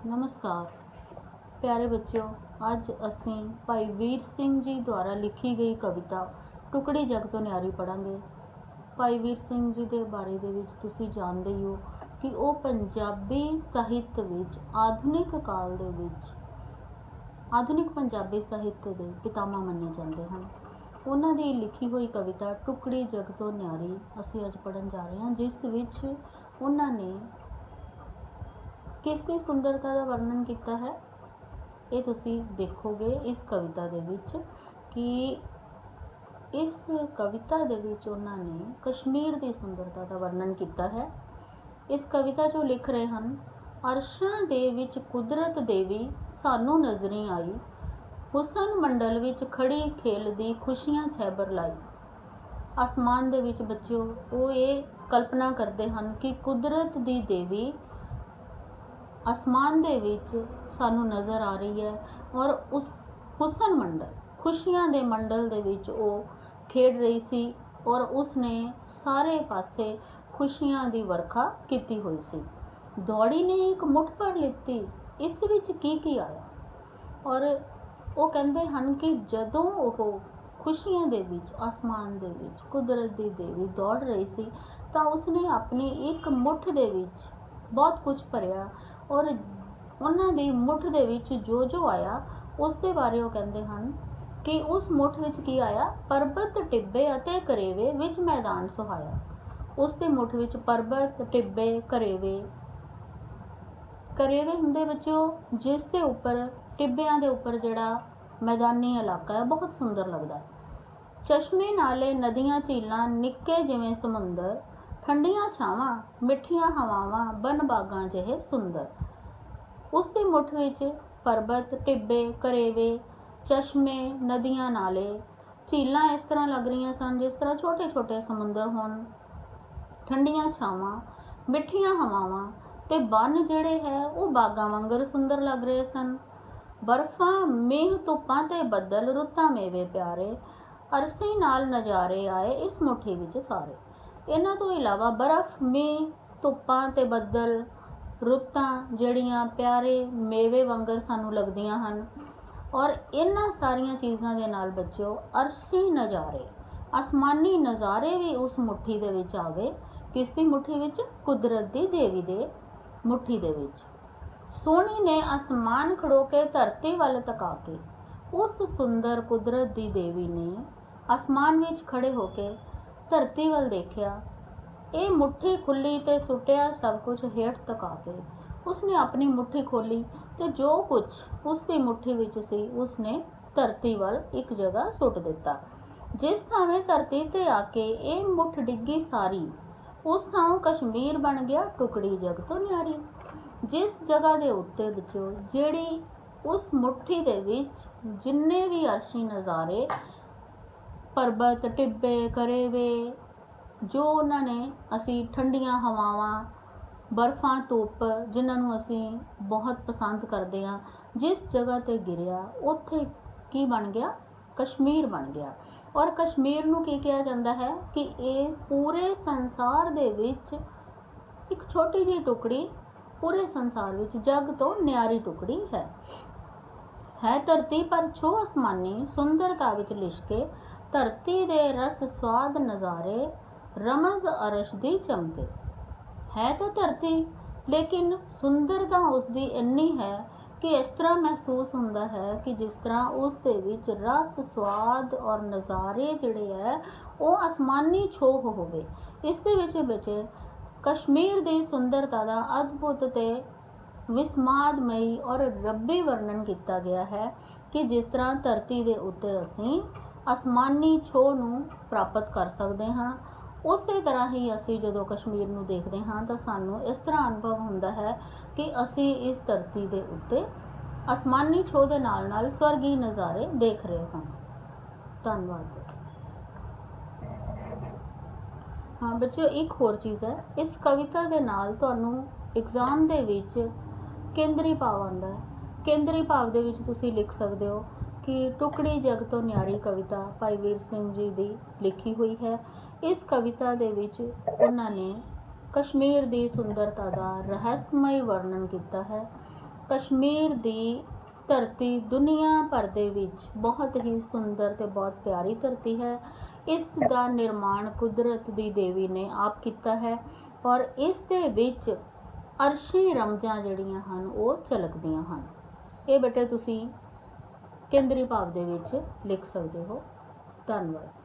नमस्कार प्यारे बच्चों। आज असी भाई वीर सिंह जी द्वारा लिखी गई कविता टुकड़ी जग तो न्यारी पढ़ांगे। भाई वीर सिंह जी के बारे दे विच तुसी जानते ही हो कि वो पंजाबी साहित्य विच आधुनिक काल दे विच आधुनिक पंजाबी साहित्य के पितामह मन्ने जाते हैं। उन्हां दी लिखी हुई कविता टुकड़ी जग तो न्यारी असी अज पढ़न जा रहे हैं, जिस विच उन्हां ने किस दी सुंदरता का वर्णन किया है। ये तुसी देखोगे इस कविता दे विच कि इस कविता दे विच उन्होंने कश्मीर की सुंदरता का वर्णन किया है। इस कविता जो लिख रहे हैं, अरशां दे विच कुदरत देवी सानू नजरी आई, हुसन मंडल विच खड़ी खेलदी खुशियां छैबर लाई। आसमान दे विच बच्चों वो ये कल्पना करते हैं कि कुदरत दी देवी आसमान दे विच सानू नज़र आ रही है और उस हुसन मंडल खुशियां दे मंडल दे विच वो खेड रही सी और उसने सारे पासे खुशियां दी वर्खा कीती हुई सी। दौड़ी ने एक मुठ भर लिती, इस विच की आया। और वो कहते हैं कि जदों वो खुशियां दे विच आसमान दे विच कुदरत दी देवी दौड़ रही सी तां उसने अपनी एक मुठ दे विच बहुत कुछ भरिया और उन्हां दी मुठ दे विच जो जो आया उस दे बारे वो कहते हैं कि उस मुठ विच की आया, परबत टिब्बे अते करेवे विच मैदान सुहाया। उस दे मुठ विच परबत टिब्बे करेवे करेवे हुंदे बच्चों जिस दे उपर टिब्बियां दे उपर जिहड़ा मैदानी इलाका है बहुत सुंदर लगता है। चश्मे नाले नदियां झीलां निक्के जिवें समुंदर, ठंडियां छावां मिठियां हवावां बन बागां जिहे सुंदर। उस दे मुठ विच परबत टिब्बे करेवे चश्मे नदियां नाले झीलां इस तरह लग रही सन जिस तरह छोटे छोटे समुंदर होण, ठंडियां छावां मिठियां हवावां ते बन जिहड़े है वो बागां वांगर सुंदर लग रहे सन। बर्फां मीह धुप्पां ते बदल रुत्तां मेवे प्यारे, अरसी नाल नज़ारे आए इस मुट्ठी विच सारे। इन्हां तो इलावा बर्फ मीह धुप्पां ते बदल रुत्तां जिहड़ियां प्यारे मेवे वांगर सानू लगदियां हन और इन्हां सारियां चीज़ां दे नाल बच्चों अरसी नज़ारे आसमानी नज़ारे भी उस मुट्ठी दे विच आ गए। किस दी मुट्ठी विच? कुदरत दी देवी दे मुट्ठी दे विच। सोहनी ने आसमान खड़ो के धरती वाल तका के, उस सुंदर कुदरत दी देवी ने आसमान विच खड़े होके धरती वाल देखिया। ये मुट्ठी खुली ते सुटिया सब कुछ हेठ तका के। उसने अपनी मुट्ठी खोली ते जो कुछ उसकी मुट्ठी विच सी उसने धरती वाल एक जगह सुट दिता। जिस थावें धरती ते आके ये मुठ डिग्गी सारी, उस थां कश्मीर बन गया टुकड़ी जग तो न्यारी। जिस जगह के उत्ते बच्चों जिहड़ी उस मुट्ठी दे विच जिन्ने भी अर्शी नज़ारे परबत टिब्बे करेवे जो उन्होंने असी ठंडियां हवावां बर्फां धुप जिन्होंने असी बहुत पसंद करते हैं, जिस जगह ते गिरिया उत्थे की बन गया? कश्मीर बन गया। और कश्मीर नूं की कहा जाता है कि ये पूरे संसार दे विच एक छोटी जी टुकड़ी पूरे संसार विच जग तो न्यारी टुकड़ी है धरती पर छो आसमानी सुंदरता विच लिशके, धरती दे रस स्वाद नज़ारे रमज अरश दी चमके। है तो धरती लेकिन सुंदरता उसकी इन्नी है कि इस तरह महसूस होता है कि जिस तरह उस दे विच रस स्वाद और नज़ारे जिहड़े है वो आसमानी छोह होवे। इस दे विच कश्मीर की सुंदरता का अद्भुत ते विस्मादमई और रब्बी वर्णन किया गया है कि जिस तरह धरती के उत्ते असी आसमानी छोह नूं प्राप्त कर सकते हाँ, उस तरह ही असी जो कश्मीर नूं देखते हाँ तो सानू इस तरह अनुभव होता है कि असी इस धरती के उत्ते आसमानी छोह के नाल नाल स्वर्गी नज़ारे देख रहे हों। धन्यवाद। हाँ बच्चों, एक होर चीज़ है, इस कविता के नाल तुहानू एग्जाम दे विच केंद्री भाव आंदा है। केंद्री भाव दे विच तुसी लिख सकते हो कि टुकड़ी जग तो न्यारी कविता भाई वीर सिंह जी की लिखी हुई है। इस कविता दे विच उन्होंने कश्मीर की सुंदरता का रहस्यमय वर्णन किया है। ਕਸ਼ਮੀਰ ਦੀ ਧਰਤੀ ਦੁਨੀਆ ਭਰ ਦੇ ਵਿੱਚ ਬਹੁਤ ਹੀ ਸੁੰਦਰ ਤੇ ਬਹੁਤ ਪਿਆਰੀ ਧਰਤੀ ਹੈ। ਇਸ ਦਾ ਨਿਰਮਾਣ ਕੁਦਰਤ ਦੀ ਦੇਵੀ ਨੇ ਆਪ ਕੀਤਾ ਹੈ ਔਰ ਇਸ ਦੇ ਵਿੱਚ ਅਰਸ਼ੀ ਰਮਜ਼ਾਂ ਜਿਹੜੀਆਂ ਹਨ ਉਹ ਝਲਕਦੀਆਂ ਹਨ। ਇਹ ਬੇਟੇ ਤੁਸੀਂ ਕੇਂਦਰੀ ਭਾਵ ਦੇ ਵਿੱਚ ਲਿਖ ਸਕਦੇ ਹੋ। ਧੰਨਵਾਦ।